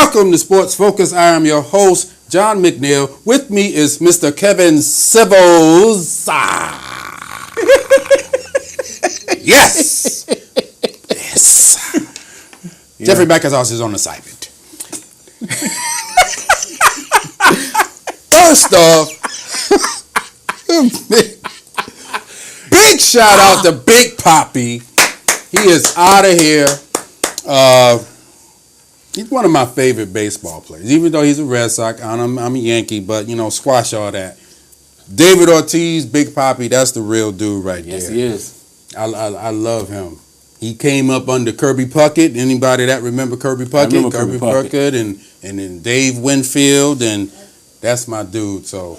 Welcome to Sports Focus. I am your host, John McNeil. With me is Mr. Kevin Sivos. Yes. Yes. Yeah. Jeffrey Beckerhouse is on assignment. First off, big shout out to Big PAPPI. He is out of here. He's one of my favorite baseball players, even though he's a Red Sox. I'm a Yankee, but, you know, squash all that. David Ortiz, Big PAPPI, that's the real dude right there. Yes, he is. I love him. He came up under Kirby Puckett. Anybody that remember Kirby Puckett? I remember Kirby Puckett. And then Dave Winfield, and that's my dude. So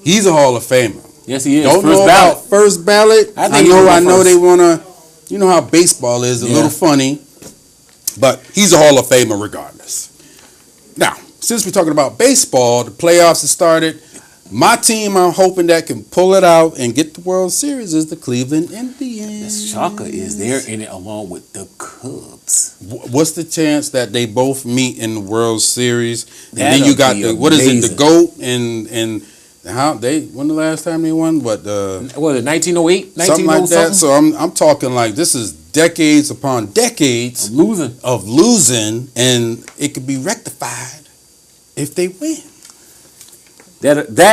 he's a Hall of Famer. Yes, he is. Don't first know ballot. about first ballot. I know they want to, you know how baseball is, a little funny. But he's a Hall of Famer regardless. Now, since we're talking about baseball, the playoffs have started. My team, I'm hoping that can pull it out and get the World Series is the Cleveland Indians. The shocker is they're in it along with the Cubs. What's the chance that they both meet in the World Series? And That'll then you got be what is it, the amazing. GOAT and how when the last time they won? What was it, 1908? Something like that. So I'm talking like this is decades upon decades of losing, and it could be rectified if they win. That would be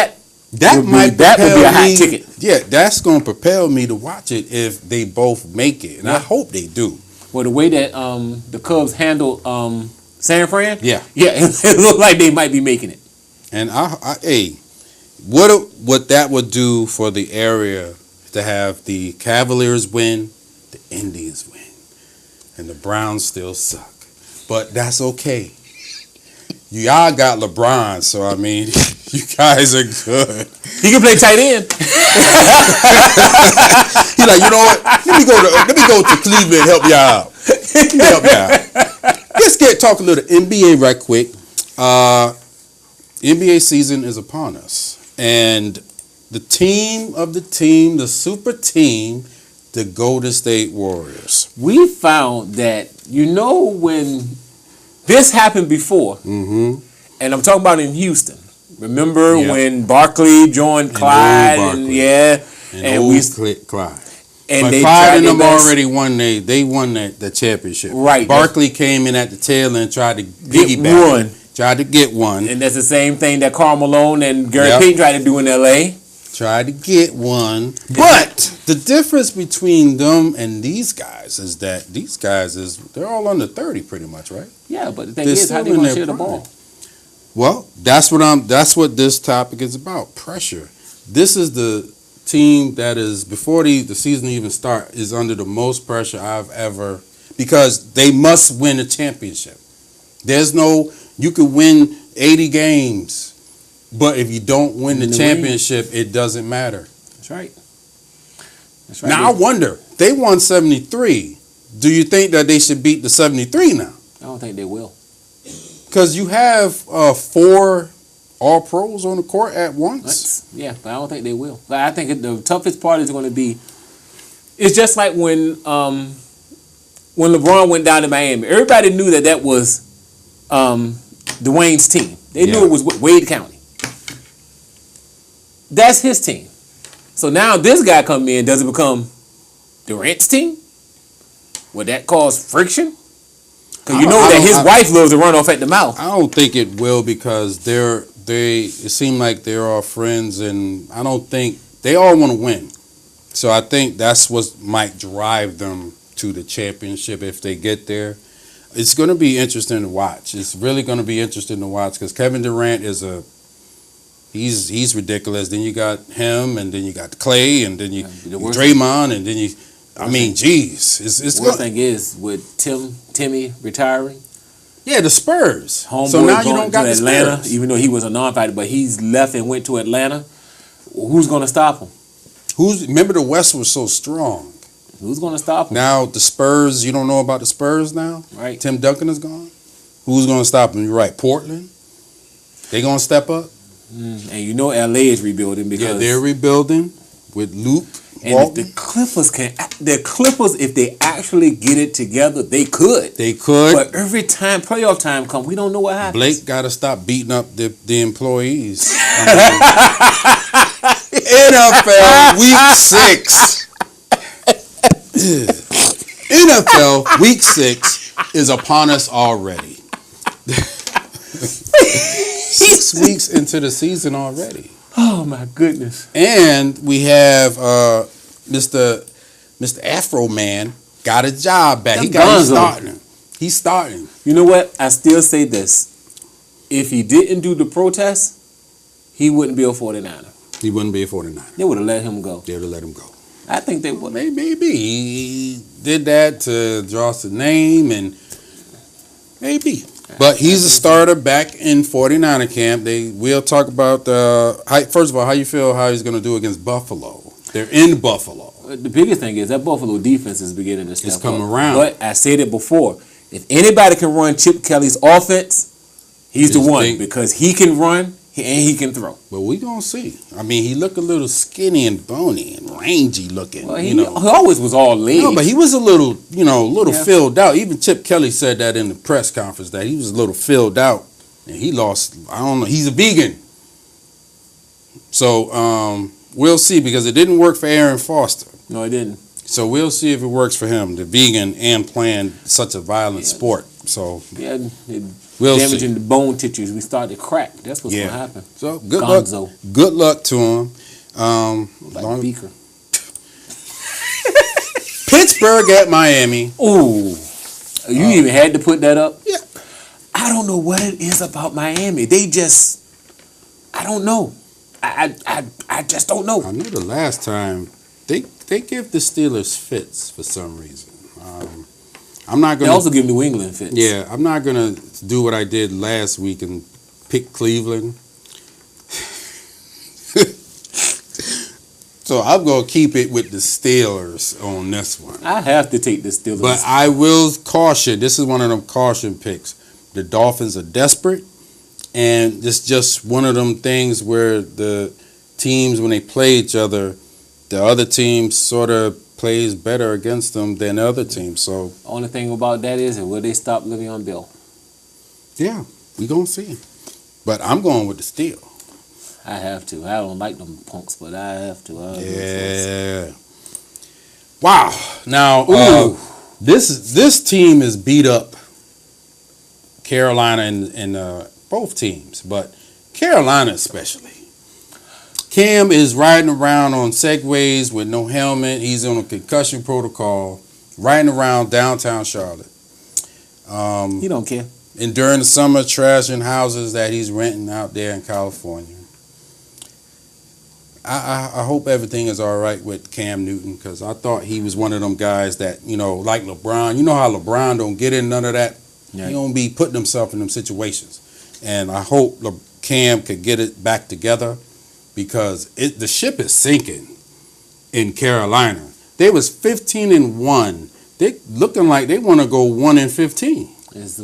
a hot ticket. Yeah, that's going to propel me to watch it if they both make it, and I hope they do. Well, the way that the Cubs handled San Fran, it looked like they might be making it. And what that would do for the area to have the Cavaliers win, the Indians win, and the Browns still suck. But that's okay. Y'all got LeBron, so I mean, you guys are good. He can play tight end. He's like, you know what? Let me go to Cleveland and help y'all out. Let's talk a little NBA right quick. NBA season is upon us. And the team of the team, the super team, the Golden State Warriors. We found that, when this happened before, and I'm talking about in Houston. Remember when Barkley joined Clyde? Clyde. And but Clyde and them already won. They won the championship. Right. Barkley came in at the tail and tried to piggyback. Tried to get one. And that's the same thing that Karl Malone and Gary Payton tried to do in L.A. Tried to get one. But the difference between them and these guys is that these guys they're all under 30 pretty much, right? Yeah, but the thing is, how they going to share the ball? Well, that's what this topic is about, pressure. This is the team that is, before the season even start, is under the most pressure I've ever, because they must win a championship. You could win 80 games, but if you don't win the championship, it doesn't matter. That's right. Now, I wonder, they won 73. Do you think that they should beat the 73 now? I don't think they will. Because you have 4 All-Pros on the court at once. Yeah, but I don't think they will. I think the toughest part is going to be, it's just like when LeBron went down to Miami. Everybody knew that was Dwayne's team. They knew it was Wade County. That's his team. So now this guy come in, does it become Durant's team? Would that cause friction? Because his wife loves to run off at the mouth. I don't think it will, because it seem like they're all friends, and I don't think they all want to win. So I think that's what might drive them to the championship if they get there. It's going to be interesting to watch. It's really going to be interesting to watch, because Kevin Durant is he's ridiculous. Then you got him, and then you got Clay, and then you Draymond, and then you. I mean, geez, it's the worst thing is with Timmy retiring. Yeah, the Spurs. Homeboy so now you don't got the Atlanta, Spurs. even though he was a non-fighter, but he's left and went to Atlanta. Who's going to stop him? Remember the West was so strong. Who's going to stop him? Now the Spurs, you don't know about the Spurs now? Right. Tim Duncan is gone. Who's going to stop him? You're right. Portland. They going to step up. And LA is rebuilding because they're rebuilding with Luke. And if the Clippers, if they actually get it together, they could. They could. But every time playoff time comes, we don't know what happens. Blake got to stop beating up the employees. NFL Week 6. NFL Week 6 is upon us already. 6 weeks into the season already. Oh my goodness! And we have Mr. Afro Man got a job back. He's starting. He's starting. You know what? I still say this: if he didn't do the protest, he wouldn't be a 49er. He wouldn't be a 49er. They would have let him go. They would have let him go. I think they would. Maybe he did that to draw us a name, and maybe. But he's a starter back in 49er camp. We'll talk about first of all, how you feel how he's going to do against Buffalo. They're in Buffalo. The biggest thing is that Buffalo defense is beginning to step up. It's coming around. But I said it before. If anybody can run Chip Kelly's offense, he's the one because he can run and he can throw. But we gonna see. I mean, he looked a little skinny and bony and rangy looking. Well, he always was all legs. No, but he was a little, filled out. Even Chip Kelly said that in the press conference that he was a little filled out and he lost. I don't know. He's a vegan, so we'll see because it didn't work for Aaron Foster. No, it didn't. So we'll see if it works for him, the vegan, and playing such a violent sport. So we'll damaging see. the bone tissues. We start to crack. That's what's going to happen. So good luck. Good luck to him. Like Beaker. Pittsburgh at Miami. Ooh, you even had to put that up. Yeah. I don't know what it is about Miami. They just, I don't know. I just don't know. I knew the last time they give the Steelers fits for some reason. I'm not gonna. They also give New England fits. Yeah, I'm not gonna do what I did last week and pick Cleveland. So I'm gonna keep it with the Steelers on this one. I have to take the Steelers, but I will caution. This is one of them caution picks. The Dolphins are desperate, and it's just one of them things where the teams, when they play each other, the other team sort of plays better against them than the other team. So only thing about that is, will they stop Le'Veon Bell? Yeah, we gonna see. But I'm going with the Steel. I have to. I don't like them punks, but I have to. Yeah. Wow. Now this team is beat up. Carolina and both teams, but Carolina especially. Cam is riding around on Segways with no helmet. He's on a concussion protocol, riding around downtown Charlotte. He don't care. And during the summer, trashing houses that he's renting out there in California. I hope everything is all right with Cam Newton because I thought he was one of them guys that, like LeBron. You know how LeBron don't get in none of that? Yeah. He don't be putting himself in them situations. And I hope Cam could get it back together because the ship is sinking in Carolina. They was 15-1. They looking like they want to go 1-15. Just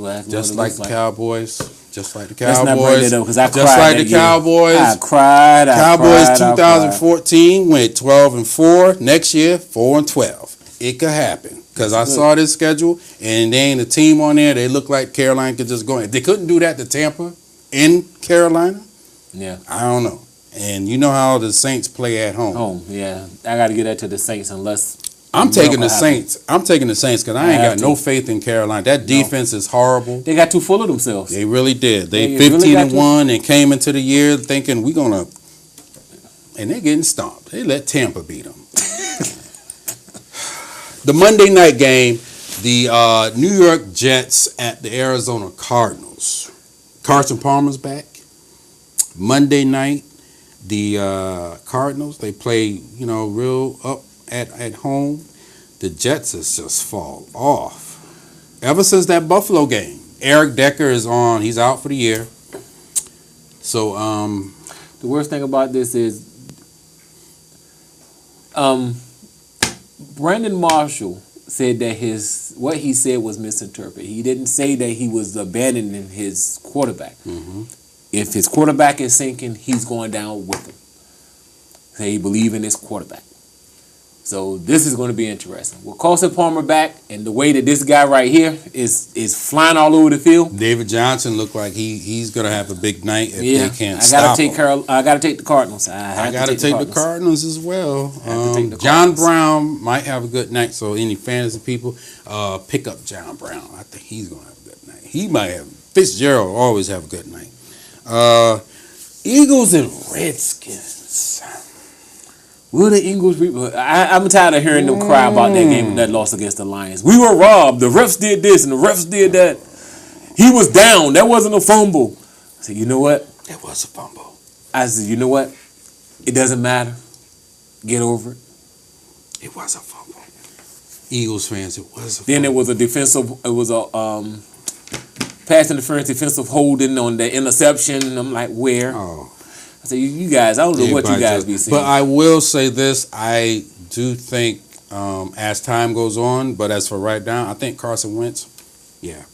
like the Cowboys. Just like the Cowboys. Let's not bring it up because I cried. Just like the Cowboys. I cried. Cowboys 2014 went 12-4. Next year 4-12. It could happen because I saw this schedule and they ain't a team on there. They look like Carolina could just go in. If they couldn't do that to Tampa in Carolina, yeah, I don't know. And you know how the Saints play at home. Yeah. I got to get that to the Saints unless I'm taking the Saints. I'm taking the Saints because I ain't got no faith in Carolina. That defense is horrible. They got too full of themselves. They really did. They 15-1 and came into the year thinking we're gonna, and they're getting stomped. They let Tampa beat them. The Monday night game, the New York Jets at the Arizona Cardinals. Carson Palmer's back. Monday night, the Cardinals, they play, real up at home. The Jets has just fall off. Ever since that Buffalo game. Eric Decker is on. He's out for the year. So, the worst thing about this is Brandon Marshall said that what he said was misinterpreted. He didn't say that he was abandoning his quarterback. Mm-hmm. If his quarterback is sinking, he's going down with him. He believe in his quarterback. So this is going to be interesting. With Carson Palmer back and the way that this guy right here is flying all over the field. David Johnson looked like he's gonna have a big night if they can't stop him. I gotta take the Cardinals. I gotta take the Cardinals as well. Cardinals. John Brown might have a good night. So any fantasy people, pick up John Brown. I think he's gonna have a good night. He might have. Fitzgerald always have a good night. Eagles and Redskins. Will the Eagles? I'm tired of hearing them cry about that game that loss against the Lions. We were robbed. The refs did this and the refs did that. He was down. That wasn't a fumble. I said, you know what? That was a fumble. I said, you know what? It doesn't matter. Get over it. It was a fumble. Eagles fans, it was a fumble. Then it was a defensive. It was a pass interference, defensive holding on the interception. I'm like, where? Oh. I said, you guys, I don't know what you guys be seeing. But I will say this. I do think as time goes on, but as for right now, I think Carson Wentz, yeah.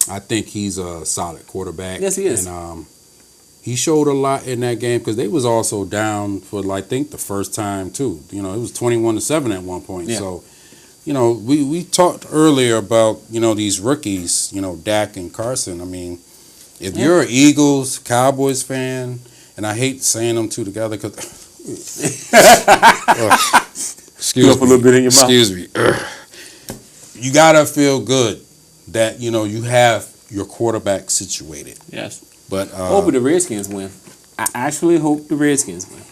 I think he's a solid quarterback. Yes, he is. And he showed a lot in that game because they was also down for, I think, the first time, too. You know, it was 21-7 at one point. Yeah. So, you know, we talked earlier about, you know, these rookies, you know, Dak and Carson. I mean, if you're an Eagles, Cowboys fan, and I hate saying them two together because excuse me, a little bit in your mouth. Excuse me. You gotta feel good that you know you have your quarterback situated. Yes. But hope the Redskins win. I actually hope the Redskins win.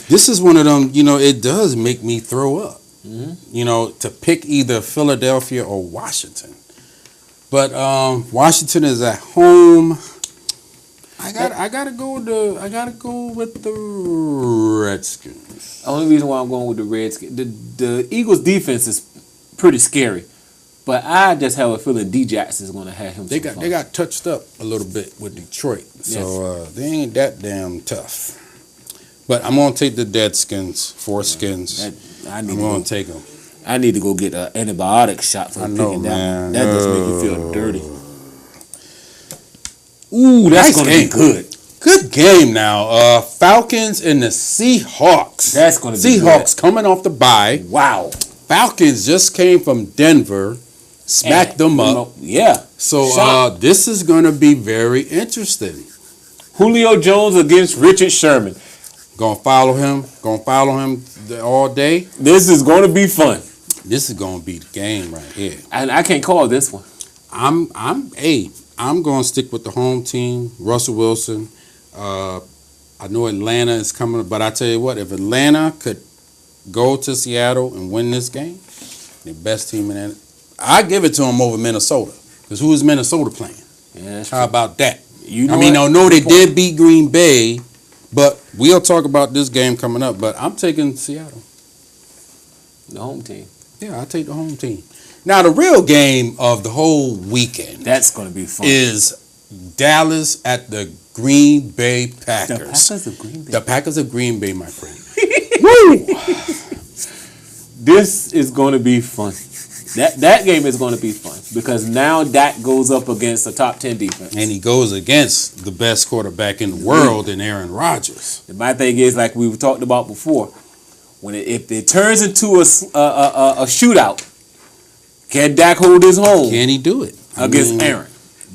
This is one of them. You know, it does make me throw up. Mm-hmm. You know, to pick either Philadelphia or Washington. But Washington is at home. I gotta go with the Redskins. The only reason why I'm going with the Redskins, the Eagles defense is pretty scary, but I just have a feeling D Jackson is going to have him. They got touched up a little bit with Detroit, so they ain't that damn tough. But I'm gonna take the Deadskins, Foreskins. I'm gonna take them. I need to go get an antibiotic shot for picking that. That just makes me feel dirty. Ooh, that's going to be good. Good game now. Falcons and the Seahawks. That's going to be Seahawks coming off the bye. Wow. Falcons just came from Denver, smacked them up. Yeah. So this is going to be very interesting. Julio Jones against Richard Sherman. Gonna follow him all day. This is going to be fun. This is going to be the game right here. And I can't call this one. I'm going to stick with the home team, Russell Wilson. I know Atlanta is coming, but I tell you what, if Atlanta could go to Seattle and win this game, the best team in it, I give it to them over Minnesota. Because who is Minnesota playing? Yeah, that's How true. about that? You know I know they did beat Green Bay, but we'll talk about this game coming up. But I'm taking Seattle. The home team. Yeah, I take the home team. Now, the real game of the whole weekend. That's going to be fun. Is Dallas at the Green Bay Packers. The Packers of Green Bay. The Packers of Green Bay, my friend. Woo! This is going to be fun. That game is going to be fun because now Dak goes up against a top 10 defense. And he goes against the best quarterback in the world in Aaron Rodgers. And my thing is, like we've talked about before, if it turns into a shootout, can Dak hold his own? Can he do it? Against Aaron?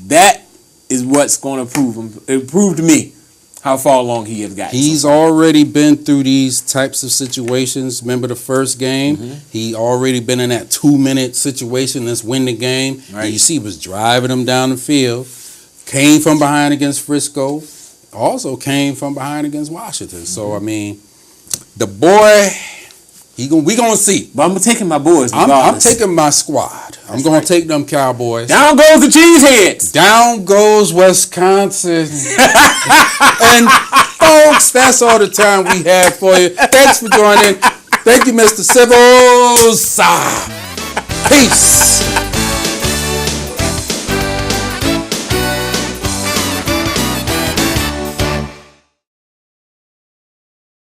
That is what's going to prove him. It proved me how far along he has gotten. He's already been through these types of situations. Remember the first game? Mm-hmm. He already been in that 2-minute situation. Let's win the game. Right. And you see, he was driving them down the field. Came from behind against Frisco. Also came from behind against Washington. Mm-hmm. So, I mean, the boy... We gonna see. But I'm taking my boys. I'm taking my squad. I'm gonna take them Cowboys. Down goes the Cheeseheads. Down goes Wisconsin. And folks, that's all the time we have for you. Thanks for joining. Thank you, Mr. Civils. Peace.